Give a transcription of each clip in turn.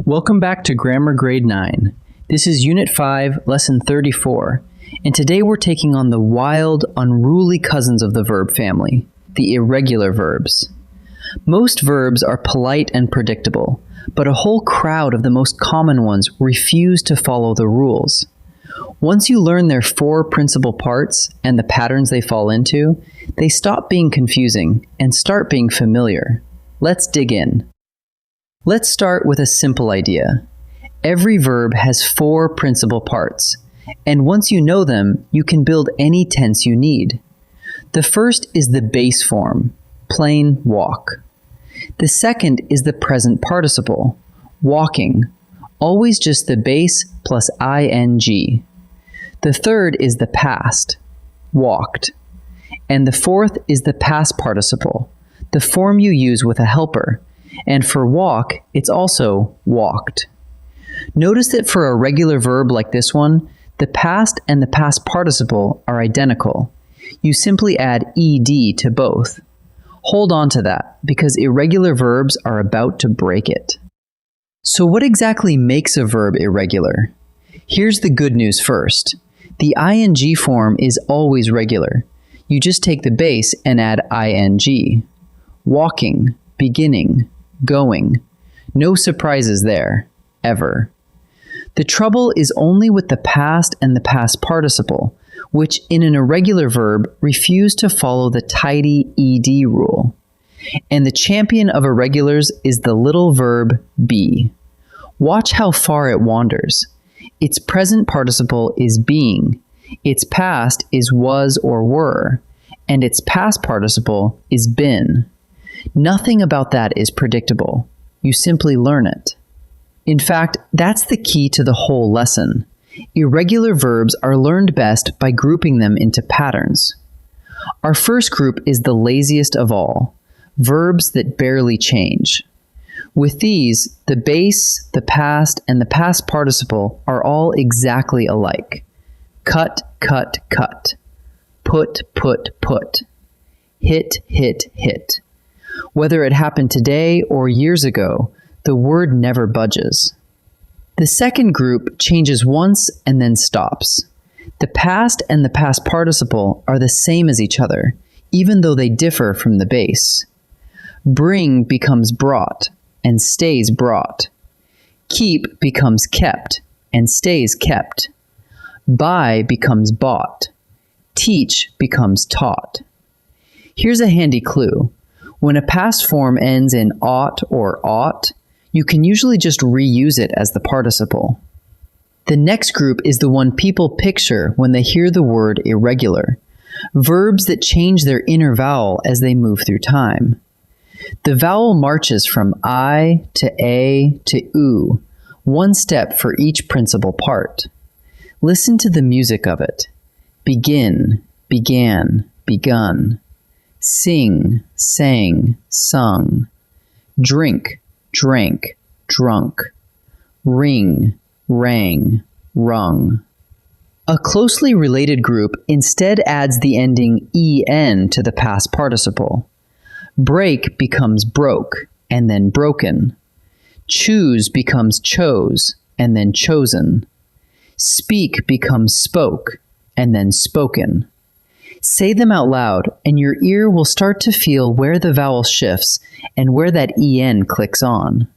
Welcome back to Grammar Grade 9. This is Unit 5, Lesson 34, and today we're taking on the wild, unruly cousins of the verb family, the irregular verbs. Most verbs are polite and predictable, but a whole crowd of the most common ones refuse to follow the rules. Once you learn their 4 principal parts and the patterns they fall into, they stop being confusing and start being familiar. Let's dig in. Let's start with a simple idea. Every verb has 4 principal parts, and once you know them, you can build any tense you need. The first is the base form, plain walk. The second is the present participle, walking, always just the base plus ing. The third is the past, walked. And the fourth is the past participle, the form you use with a helper. And for walk, it's also walked. Notice that for a regular verb like this one, the past and the past participle are identical. You simply add ed to both. Hold on to that, because irregular verbs are about to break it. So what exactly makes a verb irregular? Here's the good news first. The ing form is always regular. You just take the base and add ing. Walking, beginning, going. No surprises there, ever. The trouble is only with the past and the past participle, which in an irregular verb refuse to follow the tidy ed rule. And the champion of irregulars is the little verb be. Watch how far it wanders. Its present participle is being, its past is was or were, and its past participle is been. Nothing about that is predictable. You simply learn it. In fact, that's the key to the whole lesson. Irregular verbs are learned best by grouping them into patterns. Our first group is the laziest of all, verbs that barely change. With these, the base, the past, and the past participle are all exactly alike. Cut, cut, cut. Put, put, put. Hit, hit, hit. Whether it happened today or years ago, the word never budges. The second group changes once and then stops. The past and the past participle are the same as each other, even though they differ from the base. Bring becomes brought and stays brought. Keep becomes kept and stays kept. Buy becomes bought. Teach becomes taught. Here's a handy clue. When a past form ends in ought or ought, you can usually just reuse it as the participle. The next group is the one people picture when they hear the word irregular, verbs that change their inner vowel as they move through time. The vowel marches from I to A to U, one step for each principal part. Listen to the music of it. Begin, began, begun. Sing, sang, sung. Drink, drank, drunk. Ring, rang, rung. A closely related group instead adds the ending en to the past participle. Break becomes broke, and then broken. Choose becomes chose, and then chosen. Speak becomes spoke, and then spoken. Say them out loud, and your ear will start to feel where the vowel shifts and where that en clicks on.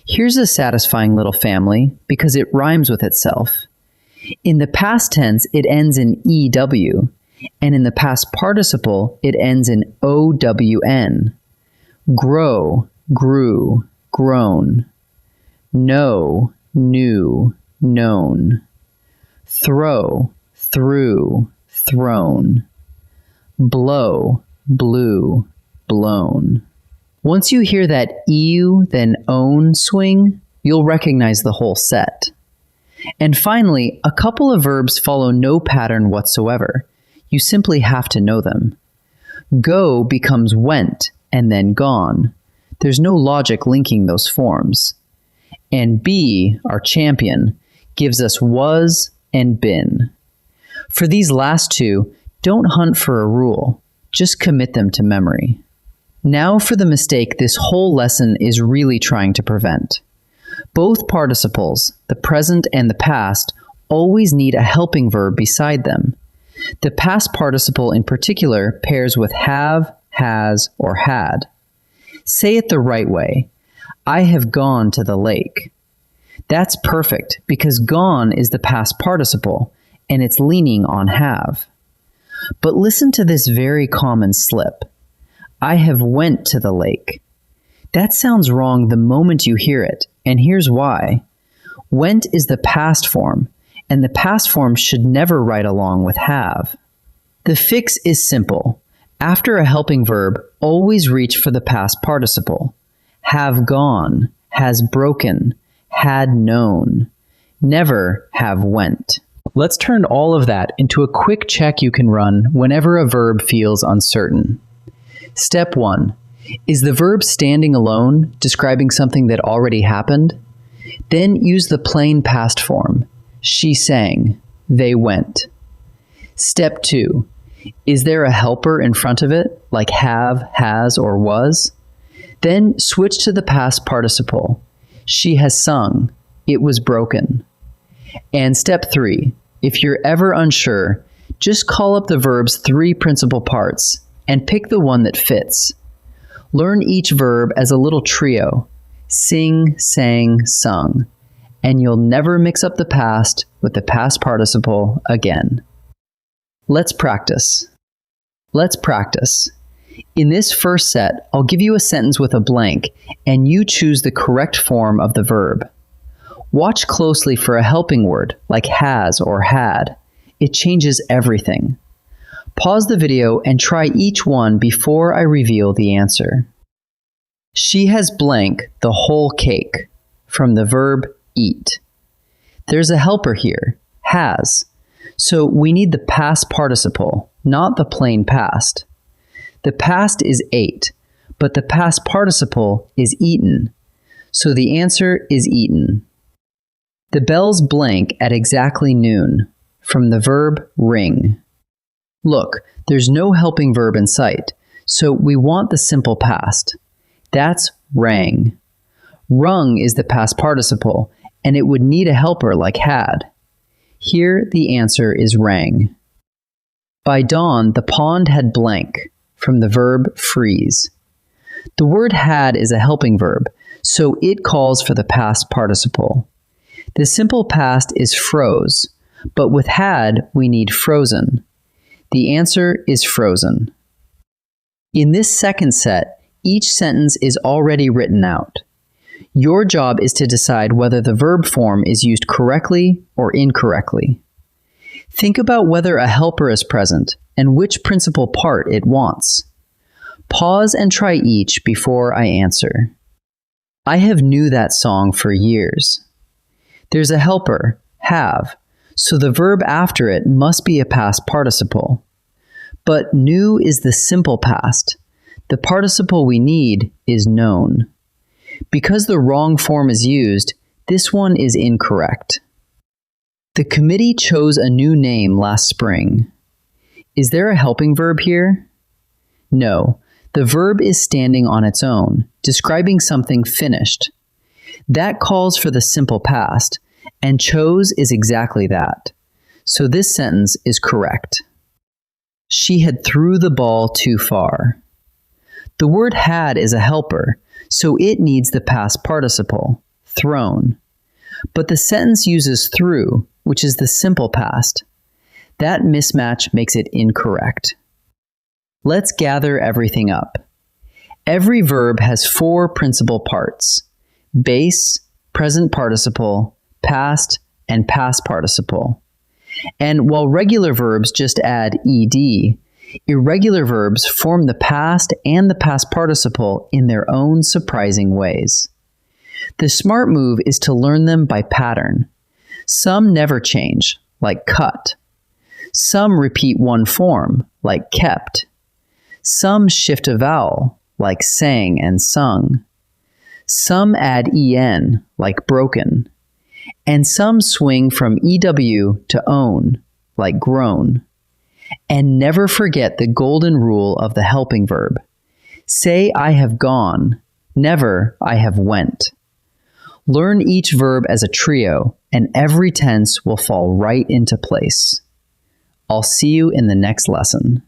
Here's a satisfying little family because it rhymes with itself. In the past tense, it ends in ew, and in the past participle, it ends in own. Grow, grew, grown. Know, knew, known. Throw, threw, thrown. Blow, blew, blown. Once you hear that ew, then own swing, you'll recognize the whole set. And finally, a couple of verbs follow no pattern whatsoever. You simply have to know them. Go becomes went and then gone. There's no logic linking those forms. And be, our champion, gives us was and been. For these last two, don't hunt for a rule. Just commit them to memory. Now for the mistake this whole lesson is really trying to prevent. Both participles, the present and the past, always need a helping verb beside them. The past participle in particular pairs with have, has, or had. Say it the right way. I have gone to the lake. That's perfect because gone is the past participle and it's leaning on have. But listen to this very common slip. I have went to the lake. That sounds wrong the moment you hear it, and here's why. Went is the past form, and the past form should never write along with have. The fix is simple. After a helping verb, always reach for the past participle. Have gone, has broken, had known. Never have went. Let's turn all of that into a quick check you can run whenever a verb feels uncertain. Step 1. Is the verb standing alone, describing something that already happened? Then use the plain past form. She sang. They went. Step 2. Is there a helper in front of it, like have, has, or was? Then switch to the past participle. She has sung. It was broken. And step 3. If you're ever unsure, just call up the verb's 3 principal parts and pick the one that fits. Learn each verb as a little trio. Sing, sang, sung. And you'll never mix up the past with the past participle again. Let's practice. Let's practice. In this first set, I'll give you a sentence with a blank, and you choose the correct form of the verb. Watch closely for a helping word, like has or had. It changes everything. Pause the video and try each one before I reveal the answer. She has blank the whole cake, from the verb eat. There's a helper here, has. So we need the past participle, not the plain past. The past is ate, but the past participle is eaten. So the answer is eaten. The bell's blank at exactly noon, from the verb ring. Look, there's no helping verb in sight, so we want the simple past. That's rang. Rung is the past participle, and it would need a helper like had. Here, the answer is rang. By dawn, the pond had blank, from the verb freeze. The word had is a helping verb, so it calls for the past participle. The simple past is froze, but with had, we need frozen. The answer is frozen. In this second set, each sentence is already written out. Your job is to decide whether the verb form is used correctly or incorrectly. Think about whether a helper is present and which principal part it wants. Pause and try each before I answer. I have knew that song for years. There's a helper, have, so the verb after it must be a past participle. But knew is the simple past. The participle we need is known. Because the wrong form is used, this one is incorrect. The committee chose a new name last spring. Is there a helping verb here? No, the verb is standing on its own, describing something finished. That calls for the simple past, and chose is exactly that. So this sentence is correct. She had threw the ball too far. The word had is a helper, so it needs the past participle, thrown. But the sentence uses threw, which is the simple past. That mismatch makes it incorrect. Let's gather everything up. Every verb has 4 principal parts: base, present participle, past, and past participle. And while regular verbs just add ed, irregular verbs form the past and the past participle in their own surprising ways. The smart move is to learn them by pattern. Some never change, like cut. Some repeat one form, like kept. Some shift a vowel, like sang and sung. Some add en, like broken. And some swing from EW to own, like grown. And never forget the golden rule of the helping verb. Say I have gone, never I have went. Learn each verb as a trio, and every tense will fall right into place. I'll see you in the next lesson.